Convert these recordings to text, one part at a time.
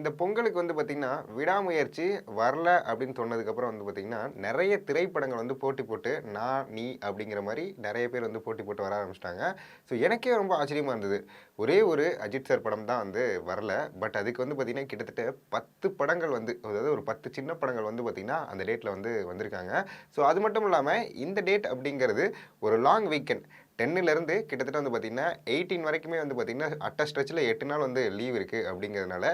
இந்த பொங்கலுக்கு வந்து பார்த்தீங்கன்னா, விடாமுயற்சி வரல அப்படின்னு சொன்னதுக்கப்புறம் வந்து பார்த்தீங்கன்னா, நெறைய திரைப்படங்கள் வந்து போட்டி போட்டு, நான், நீ அப்படிங்கிற மாரி நெறைய பேர் வந்து போட்டி போட்டு வர ஆரம்பிச்சுட்டாங்க. ஸோ எனக்கே ரொம்ப ஆச்சரியமா இருந்தது. ஒரே ஒரு அஜித் சார் படம் தான் வந்து வரல. பட் அதுக்கு வந்து பார்த்தீங்கன்னா, கிட்டத்தட்ட 10 படங்கள் வந்து அதாவது ஒரு 10 சின்ன படங்கள் வந்து பார்த்தீங்கன்னா, அந்த டேட்ல வந்து வந்திருக்காங்க. ஸோ அது மட்டும் இல்லாம இந்த டேட் அப்படிங்கிறது ஒரு லாங் வீக்கெண்ட். 10லேருந்து கிட்டத்தட்ட வந்து பார்த்தீங்கன்னா, 18 வரைக்குமே வந்து பார்த்தீங்கன்னா, அட்ட ஸ்ட்ரெச்ல 8 நாள் வந்து லீவ் இருக்கு அப்படிங்கிறதுனால,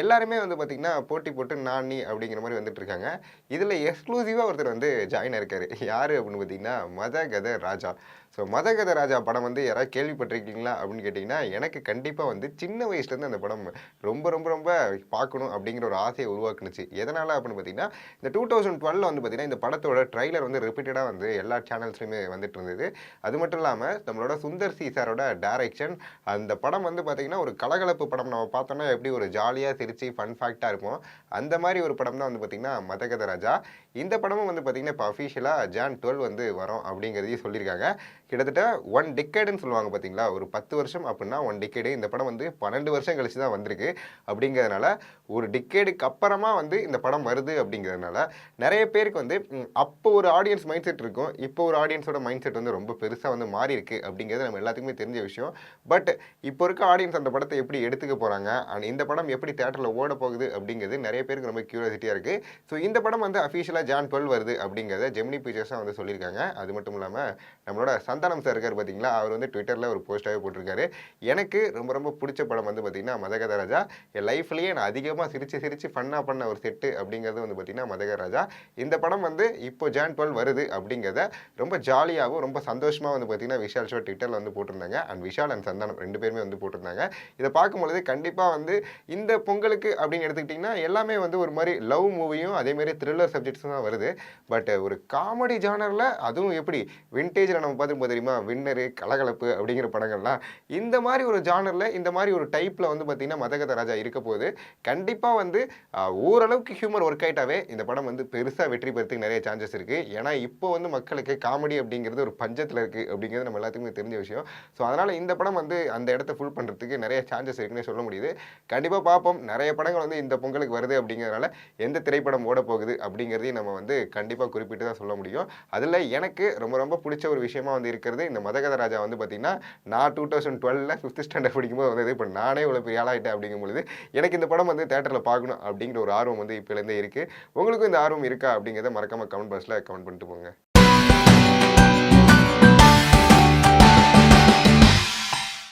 எல்லாருமே வந்து பார்த்தீங்கன்னா, போட்டி போட்டு நான், நீ அப்படிங்கிற மாரி வந்துட்டுருக்காங்க. இதில எக்ஸ்க்ளூசிவா ஒருத்தர் வந்து ஜாயின் ஆயிருக்காரு. யாரு அப்படின்னு பார்த்தீங்கன்னா, மதகத ராஜா. ஸோ மதகத ராஜா படம் வந்து யாராவது கேள்விப்பட்டிருக்கீங்களா அப்படின்னு கேட்டீங்கன்னா, எனக்கு கண்டிப்பா வந்து சின்ன வயசுலேருந்து அந்த படம் ரொம்ப ரொம்ப ரொம்ப பார்க்கணும் அப்படிங்கிற ஒரு ஆசைய உருவாக்குனுச்சு. எதனால அப்படின்னு பார்த்தீங்கன்னா, இந்த 2012ல வந்து பார்த்தீங்கன்னா, இந்த படத்தோட ட்ரெய்லர் வந்து ரிப்பீட்டடா வந்து எல்லா சேனல்ஸ்லயுமே வந்துட்டு இருந்தது. அது மட்டும் இல்லாம நம்மளோட சுந்தர் சி சாரோட டைரக்ஷன். அந்த படம் வந்து பார்த்தீங்கன்னா, ஒரு கலகலப்பு படம். நம்ம பார்த்தோம்னா எப்படி ஒரு ஜாலியா சிரிச்சு ஃபன் ஃபேக்ட்டா இருக்கும். அந்த மாரி ஒரு படம் தான் வந்து பார்த்தீங்கன்னா, மதகத ராஜா. இந்த படமும் வந்து பார்த்தீங்கன்னா, இப்போ அஃபிஷியலா ஜான் 12 வந்து வரும் அப்படிங்கிறதையும் சொல்லியிருக்காங்க. கிட்டத்தட்ட 1 டிகேடுன்னு சொல்லுவாங்க பார்த்தீங்களா? ஒரு 10 வருஷம் அப்படின்னா 1 டிகேடு. இந்த படம் வந்து 12 வருஷம் கழிச்சு தான் வந்திருக்கு. அப்படிங்கிறதுனால, ஒரு டிகேடுக்கு அப்புறமா வந்து இந்த படம் வருது அப்படிங்கிறதுனால, நெறைய பேருக்கு வந்து அப்போ ஒரு ஆடியன்ஸ் மைண்ட் செட் இருக்கும். இப்போ ஒரு ஆடியன்ஸோட மைண்ட் செட் வந்து ரொம்ப பெருசா வந்து மாறியிருக்கு அப்படிங்கிறது நம்ம எல்லாத்துக்குமே தெரிஞ்ச விஷயம். பட் இப்போ இருக்க ஆடியன்ஸ் அந்த படத்த எப்படி எடுத்துக்க போறாங்க? அண்ட் இந்த படம் எப்படி தியேட்டர்ல ஓடப்போகுது அப்படிங்கிறது நெறைய பேருக்கு ரொம்ப கியூரியாசிட்டியா இருக்கு. ஸோ இந்த படம் வந்து அஃபிஷியலா ஜான் 12 வருது அப்படிங்கிறத ஜெமினி பிக்சர்ஸ் தான் வந்து சொல்லியிருக்காங்க. அது மட்டும் இல்லாம நம்மளோட சந்தானம் சார் இருக்காரு பார்த்தீங்களா? அவர் வந்து ட்விட்டர்ல ஒரு போஸ்ட்டாவே போட்டிருக்காரு. எனக்கு ரொம்ப ரொம்ப புடிச்ச படம் வந்து பார்த்தீங்கன்னா, மதகத ராஜா. என் லைஃப்லயே நான் அதிகமா சிரிச்சு சிரிச்சு ஃபன்னா பண்ண ஒரு செட்டு அப்படிங்கிறது வந்து பார்த்தீங்கன்னா, மதகத ராஜா. இந்த படம் வந்து இப்போ ஜான் 12 வருது அப்படிங்கிறத ரொம்ப ஜாலியாவும், ரொம்ப சந்தோஷமா வந்து பார்த்தீங்கன்னா, விஷால் ஷோ ட்விட்டர்ல வந்து போட்டிருந்தாங்க. அண்ட் விஷால் அண்ட் சந்தானம் 2 பேருமே வந்து போட்டிருந்தாங்க. இத பார்க்கும்பொழுது கண்டிப்பா வந்து இந்த பொங்கலுக்கு அப்படின்னு எடுத்துக்கிட்டீங்கன்னா, எல்லாமே வந்து ஒரு மாரி லவ் மூவியும், அதே மாரி த்ரில்லர் சப்ஜெக்ட்ஸும் தான் வருது. பட் ஒரு காமெடி ஜானர்ல அதுவும் எப்படி வின்டேஜ்ல நம்ம பார்த்திருப்போம் தெரியுமா? வின்னரு, கலகலப்பு அப்படிங்கிற படங்கள்லாம். இந்த மாரி ஒரு ஜானர்ல, இந்த மாரி ஒரு டைப்ல வந்து பார்த்தீங்கன்னா, மதகத ராஜா இருக்க போது, கண்டிப்பா வந்து ஓரளவுக்கு ஹியூமர் ஒர்க் ஆயிட்டாவே இந்த படம் வந்து பெருசா வெற்றி பெறதுக்கு நெறைய சான்சஸ் இருக்கு. ஏன்னா, இப்போ வந்து மக்களுக்கு காமெடி அப்படிங்கிறது ஒரு பஞ்சத்துல இருக்கு அப்படிங்கிறது நம்ம எல்லாத்துக்குமே தெரிஞ்ச விஷயம். ஸோ, அதனால இந்த படம் வந்து அந்த இடத்த ஃபுல் பண்றதுக்கு நெறைய சான்சஸ் இருக்குன்னே சொல்ல முடியுது. கண்டிப்பா பார்ப்போம். நெறைய படங்கள் வந்து இந்த பொங்கலுக்கு வருது அப்படிங்கிறதுனால, எந்த திரைப்படம் ஓடப்போகுது அப்படிங்கிறதையும் நம்ம வந்து கண்டிப்பா குறிப்பிட்டு தான் சொல்ல முடியும். அதில எனக்கு ரொம்ப ரொம்ப புடிச்ச ஒரு விஷயமா வந்து இருக்கிறது, இந்த மதகத ராஜா வந்து பார்த்தீங்கன்னா, நான் 2012ல 5த் ஸ்டாண்டர்ட் படிக்கும்போது வந்தது. இப்ப நானே இவ்வளோ பெரிய ஆளாயிட்டேன் அப்படிங்கும் பொழுது, எனக்கு இந்த படம் வந்து தியேட்டர்ல பார்க்கணும் அப்படிங்கிற ஒரு ஆர்வம் வந்து இப்பலேருந்தே இருக்கு. உங்களுக்கும் இந்த ஆர்வம் இருக்கா அப்படிங்கிறத மறக்காம கமெண்ட் பாக்ஸ்ல கமெண்ட் பண்ணிட்டு போங்க.